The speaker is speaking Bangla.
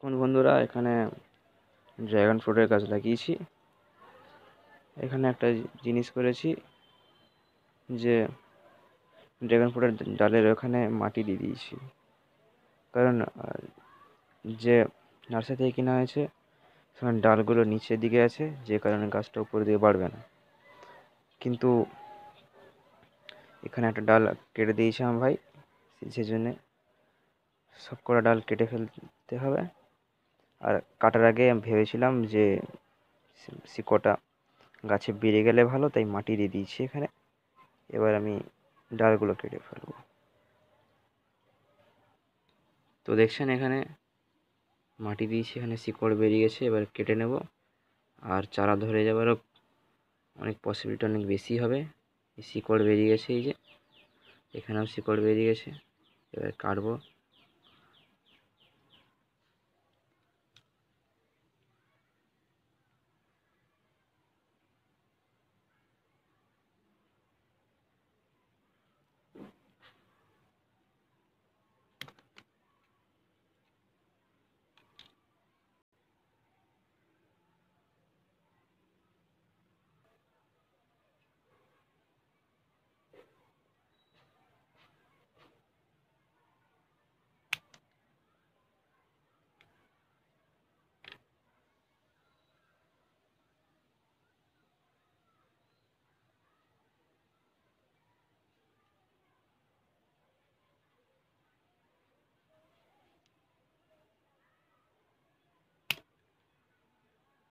কোন বন্ধুরা এখানে ড্রাগন ফ্রুটের গাছ লাগিয়েছি। এখানে একটা জিনিস করেছি যে ড্রাগন ফ্রুটের ডালের ওখানে মাটি দিয়ে দিয়েছি, কারণ যে নার্সারি থেকে কেনা হয়েছে সেখানে ডালগুলো নিচের দিকে আছে, যে কারণে গাছটা উপর দিকে বাড়বে না। কিন্তু এখানে একটা ডাল কেটে দিয়েছি আমার ভাই, সেই জন্যে সব কটা ডাল কেটে ফেলতে হবে। আর কাটার আগে আমি ভেবেছিলাম যে শিকড়টা গাছে বেড়ে গেলে ভালো, তাই মাটি দিয়ে দিয়েছি এখানে। এবার আমি ডালগুলো কেটে ফেলবো। তো দেখছেন এখানে মাটি দিয়েছি, এখানে শিকড় বেরিয়ে গেছে। এবার কেটে নেব, আর চারা ধরে যাবারও অনেক পসিবিলিটি অনেক বেশি হবে। এই শিকড় বেরিয়ে গেছে, এই যে এখানেও শিকড় বেরিয়ে গেছে। এবার কাটবো।